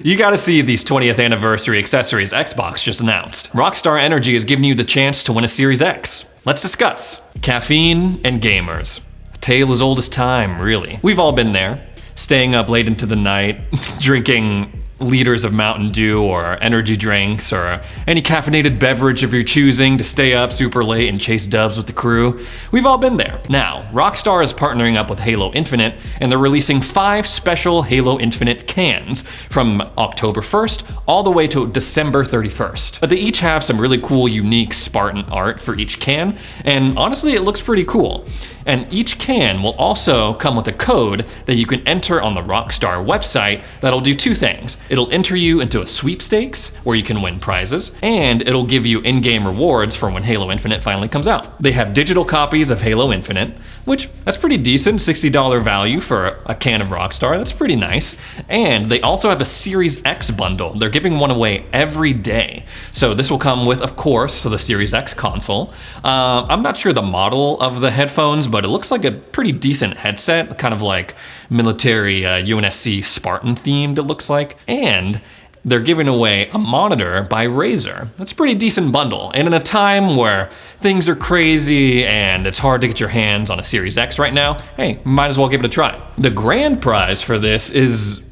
You gotta see these 20th anniversary accessories Xbox just announced. Rockstar Energy is giving you the chance to win a Series X. Let's discuss. Caffeine and gamers. A tale as old as time, really. We've all been there. Staying up late into the night, drinking liters of Mountain Dew or energy drinks or any caffeinated beverage of your choosing to stay up super late and chase dubs with the crew. We've all been there. Now, Rockstar is partnering up with Halo Infinite, and they're releasing 5 special Halo Infinite cans from October 1st all the way to December 31st. But they each have some really cool, unique Spartan art for each can, and honestly, it looks pretty cool. And each can will also come with a code that you can enter on the Rockstar website that'll do 2 things. It'll enter you into a sweepstakes where you can win prizes, and it'll give you in-game rewards for when Halo Infinite finally comes out. They have digital copies of Halo Infinite, which that's pretty decent, $60 value for a can of Rockstar. That's pretty nice. And they also have a Series X bundle. They're giving one away every day. So this will come with, of course, the Series X console. I'm not sure the model of the headphones, but it looks like a pretty decent headset, kind of like military UNSC Spartan themed, it looks like. And they're giving away a monitor by Razer. That's a pretty decent bundle. And in a time where things are crazy and it's hard to get your hands on a Series X right now, hey, might as well give it a try. The grand prize for this is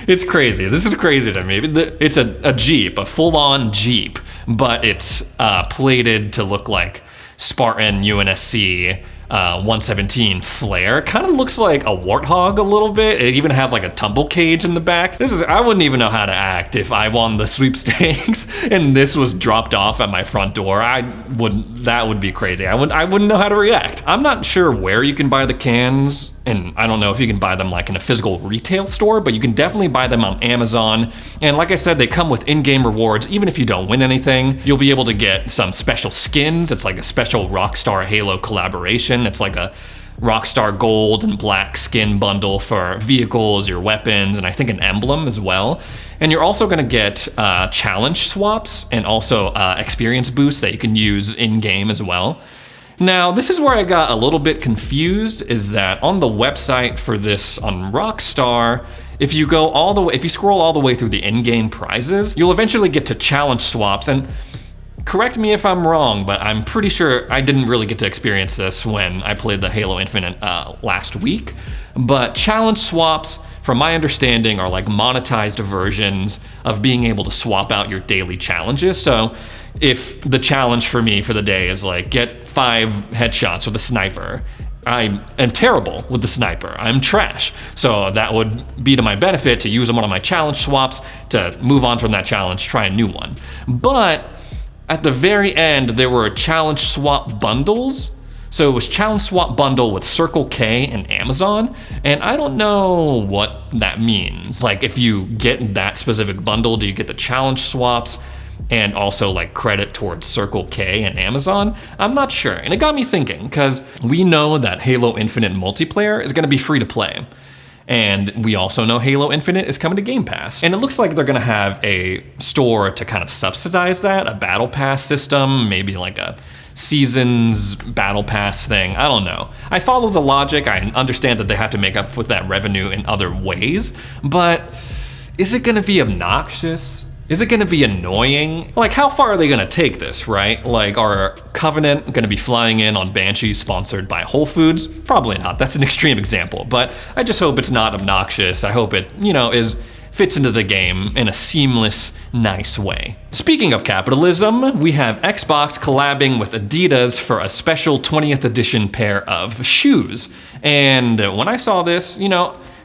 it's crazy. This is crazy to me. It's a Jeep, a full-on Jeep, but it's plated to look like Spartan UNSC 117 flare. Kind of looks like a warthog a little bit. It even has like a tumble cage in the back. I wouldn't even know how to act if I won the sweepstakes and this was dropped off at my front door. That would be crazy. I wouldn't know how to react. I'm not sure where you can buy the cans, and I don't know if you can buy them like in a physical retail store, but you can definitely buy them on Amazon. And like I said, they come with in-game rewards. Even if you don't win anything, you'll be able to get some special skins. It's like a special Rockstar Halo collaboration. It's like a Rockstar gold and black skin bundle for vehicles, your weapons, and I think an emblem as well. And you're also gonna get challenge swaps and also experience boosts that you can use in-game as well. Now, this is where I got a little bit confused, is that on the website for this on Rockstar, if you scroll all the way through the in-game prizes, you'll eventually get to challenge swaps. And correct me if I'm wrong, but I'm pretty sure I didn't really get to experience this when I played the Halo Infinite last week. But challenge swaps, from my understanding, are like monetized versions of being able to swap out your daily challenges. So if the challenge for me for the day is like get 5 headshots with a sniper, I am terrible with the sniper. I'm trash. So that would be to my benefit to use them on my challenge swaps to move on from that challenge, try a new one. But at the very end, there were challenge swap bundles. So it was challenge swap bundle with Circle K and Amazon, and I don't know what that means. Like, if you get that specific bundle, do you get the challenge swaps and also like credit towards Circle K and Amazon? I'm not sure. And it got me thinking, because we know that Halo Infinite multiplayer is gonna be free to play. And we also know Halo Infinite is coming to Game Pass. And it looks like they're gonna have a store to kind of subsidize that, a battle pass system, maybe like a seasons battle pass thing. I don't know. I follow the logic. I understand that they have to make up with that revenue in other ways, but is it gonna be obnoxious? Is it gonna be annoying? Like, how far are they gonna take this, right? Like, are Covenant gonna be flying in on Banshee sponsored by Whole Foods? Probably not. That's an extreme example, but I just hope it's not obnoxious. I hope it, fits into the game in a seamless, nice way. Speaking of capitalism, we have Xbox collabing with Adidas for a special 20th edition pair of shoes. And when I saw this,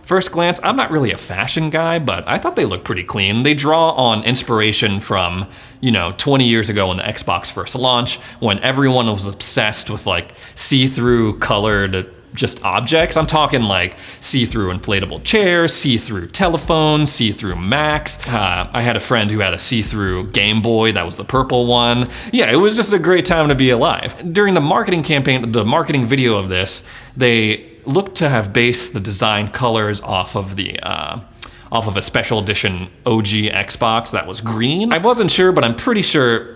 first glance, I'm not really a fashion guy, but I thought they looked pretty clean. They draw on inspiration from, 20 years ago when the Xbox first launched, when everyone was obsessed with like see-through colored just objects. I'm talking like see-through inflatable chairs, see-through telephones, see-through Macs. I had a friend who had a see-through Game Boy, that was the purple one. Yeah, it was just a great time to be alive. During the marketing campaign, the marketing video of this, they looked to have based the design colors off of a special edition OG Xbox that was green. I wasn't sure, but I'm pretty sure.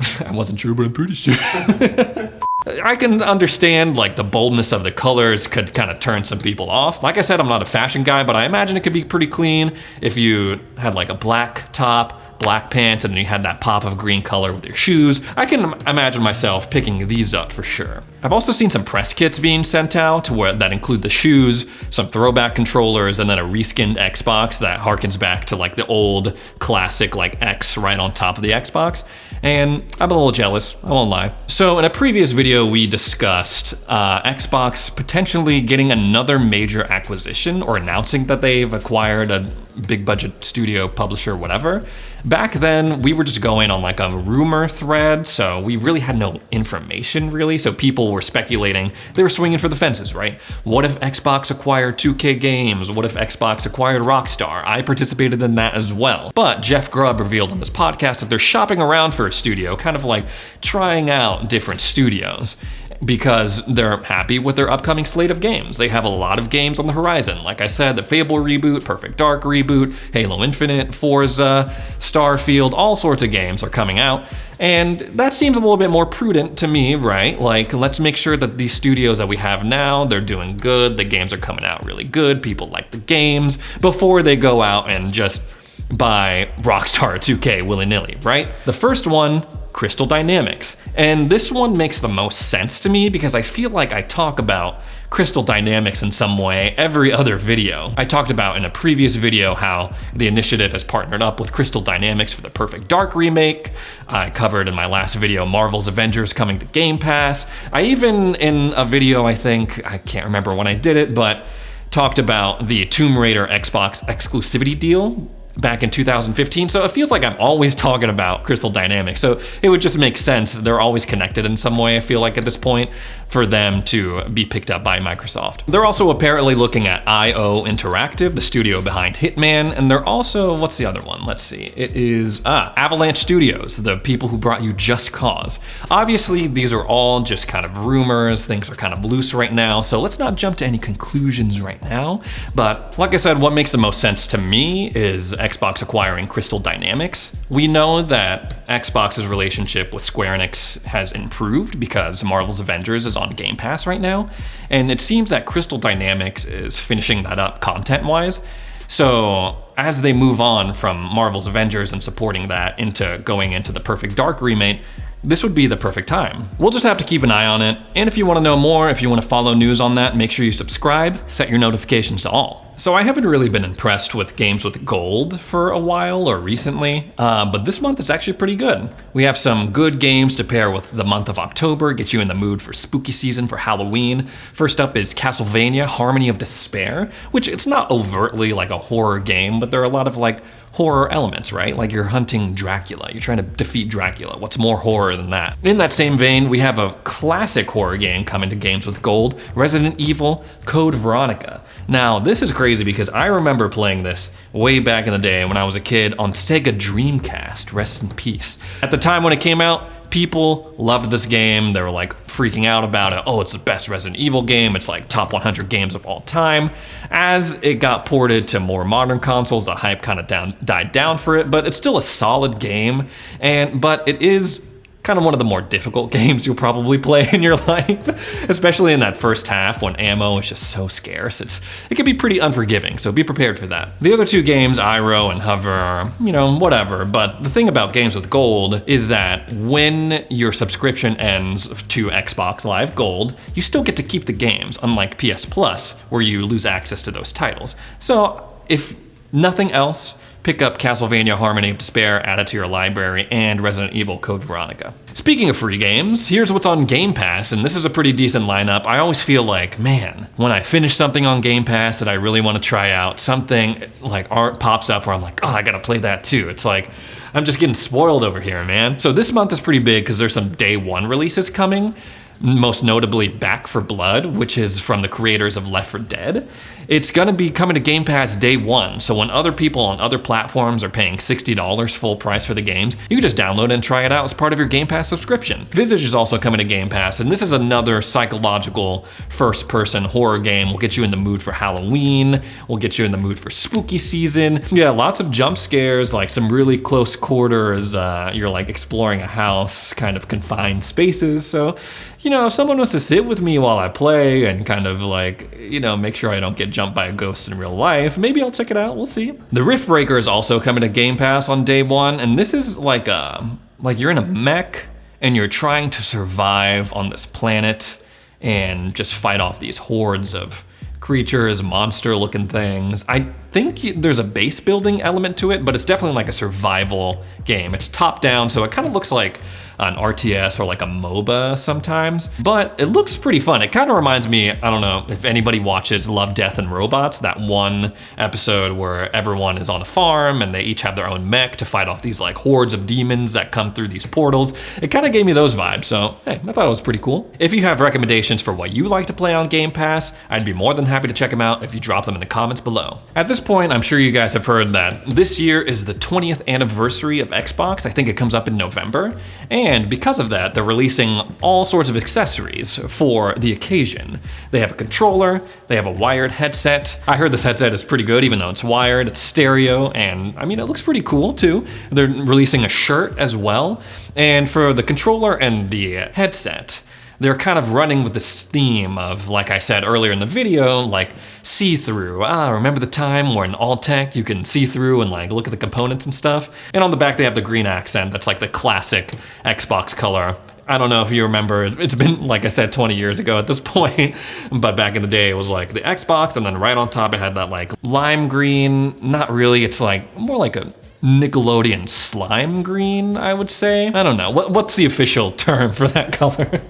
I can understand like the boldness of the colors could kind of turn some people off. Like I said, I'm not a fashion guy, but I imagine it could be pretty clean if you had like a black top, black pants, and then you had that pop of green color with your shoes. I can imagine myself picking these up for sure. I've also seen some press kits being sent out that include the shoes, some throwback controllers, and then a reskinned Xbox that harkens back to like the old classic like X right on top of the Xbox. And I'm a little jealous, I won't lie. So in a previous video, we discussed Xbox potentially getting another major acquisition or announcing that they've acquired a big budget studio, publisher, whatever. Back then, we were just going on like a rumor thread, so we really had no information really, so people were speculating. They were swinging for the fences, right? What if Xbox acquired 2K Games? What if Xbox acquired Rockstar? I participated in that as well. But Jeff Grubb revealed on this podcast that they're shopping around for a studio, kind of like trying out different studios, because they're happy with their upcoming slate of games. They have a lot of games on the horizon. Like I said, the Fable reboot, Perfect Dark reboot, Halo Infinite, Forza, Starfield, all sorts of games are coming out. And that seems a little bit more prudent to me, right? Like, let's make sure that these studios that we have now, they're doing good, the games are coming out really good, people like the games, before they go out and just buy Rockstar 2K willy-nilly, right? The first one, Crystal Dynamics. And this one makes the most sense to me because I feel like I talk about Crystal Dynamics in some way every other video. I talked about in a previous video how the initiative has partnered up with Crystal Dynamics for the Perfect Dark remake. I covered in my last video Marvel's Avengers coming to Game Pass. I even, in a video, I can't remember when I did it, but talked about the Tomb Raider Xbox exclusivity deal back in 2015. So it feels like I'm always talking about Crystal Dynamics. So it would just make sense. They're always connected in some way, I feel like at this point, for them to be picked up by Microsoft. They're also apparently looking at IO Interactive, the studio behind Hitman, and they're also, what's the other one? Let's see. It is Avalanche Studios, the people who brought you Just Cause. Obviously, these are all just kind of rumors. Things are kind of loose right now, so let's not jump to any conclusions right now. But like I said, what makes the most sense to me is Xbox acquiring Crystal Dynamics. We know that Xbox's relationship with Square Enix has improved because Marvel's Avengers is on Game Pass right now, and it seems that Crystal Dynamics is finishing that up content-wise. So as they move on from Marvel's Avengers and supporting that into going into the Perfect Dark remake, this would be the perfect time. We'll just have to keep an eye on it. And if you want to know more, if you want to follow news on that, make sure you subscribe, set your notifications to all. So I haven't really been impressed with games with gold for a while or recently, but this month is actually pretty good. We have some good games to pair with the month of October, get you in the mood for spooky season for Halloween. First up is Castlevania Harmony of Despair, which it's not overtly like a horror game, but there are a lot of like horror elements, right? Like you're hunting Dracula, you're trying to defeat Dracula. What's more horror than that? In that same vein, we have a classic horror game coming to games with gold, Resident Evil Code Veronica. Now, this is crazy because I remember playing this way back in the day when I was a kid on Sega Dreamcast, rest in peace. At the time when it came out, people loved this game. They were like freaking out about it. Oh, it's the best Resident Evil game. It's like top 100 games of all time. As it got ported to more modern consoles, the hype kind of died down for it, but it's still a solid game. But it is kind of one of the more difficult games you'll probably play in your life, especially in that first half when ammo is just so scarce. It can be pretty unforgiving, so be prepared for that. The other two games, Iroh and Hover, are, whatever, but the thing about games with gold is that when your subscription ends to Xbox Live Gold, you still get to keep the games, unlike PS Plus, where you lose access to those titles. So if nothing else, pick up Castlevania Harmony of Despair, add it to your library, and Resident Evil Code Veronica. Speaking of free games, here's what's on Game Pass, and this is a pretty decent lineup. I always feel like, man, when I finish something on Game Pass that I really want to try out, something like art pops up where I'm like, oh, I gotta play that too. It's like, I'm just getting spoiled over here, man. So this month is pretty big because there's some day one releases coming. Most notably Back 4 Blood, which is from the creators of Left 4 Dead. It's gonna be coming to Game Pass day one, so when other people on other platforms are paying $60 full price for the games, you can just download it and try it out as part of your Game Pass subscription. Visage is also coming to Game Pass, and this is another psychological first-person horror game. We'll get you in the mood for Halloween, we'll get you in the mood for spooky season. Yeah, lots of jump scares, like some really close quarters, you're like exploring a house, kind of confined spaces, so you know, if someone wants to sit with me while I play and kind of like, you know, make sure I don't get jumped by a ghost in real life, maybe I'll check it out. We'll see. The Riff Breaker is also coming to Game Pass on day one, and this is like you're in a mech and you're trying to survive on this planet and just fight off these hordes of creatures, monster-looking things. I think there's a base building element to it, but it's definitely like a survival game. It's top-down, so it kind of looks like an RTS or like a MOBA sometimes, but it looks pretty fun. It kind of reminds me, I don't know if anybody watches Love, Death, and Robots, that one episode where everyone is on a farm and they each have their own mech to fight off these like hordes of demons that come through these portals. It kind of gave me those vibes, so hey, I thought it was pretty cool. If you have recommendations for what you like to play on Game Pass, I'd be more than happy to check them out if you drop them in the comments below. At this point, I'm sure you guys have heard that this year is the 20th anniversary of Xbox. I think it comes up in November. And because of that, they're releasing all sorts of accessories for the occasion. They have a controller, they have a wired headset. I heard this headset is pretty good, even though it's wired, it's stereo, and I mean, it looks pretty cool too. They're releasing a shirt as well. And for the controller and the headset, they're kind of running with this theme of, like I said earlier in the video, like see-through. Remember the time when all tech you can see through and like look at the components and stuff? And on the back they have the green accent that's like the classic Xbox color. I don't know if you remember, it's been, like I said, 20 years ago at this point, but back in the day it was like the Xbox, and then right on top it had that like lime green, not really, it's like more like a Nickelodeon slime green, I would say. I don't know, what's the official term for that color?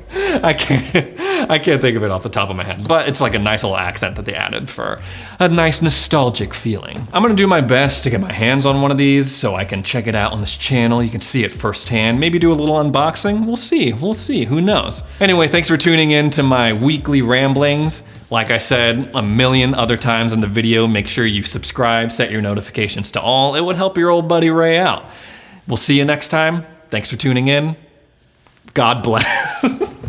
I can't think of it off the top of my head, but it's like a nice little accent that they added for a nice nostalgic feeling. I'm gonna do my best to get my hands on one of these so I can check it out on this channel. You can see it firsthand, maybe do a little unboxing. We'll see, who knows? Anyway, thanks for tuning in to my weekly ramblings. Like I said a million other times in the video, make sure you subscribe, set your notifications to all. It would help your old buddy Ray out. We'll see you next time. Thanks for tuning in. God bless.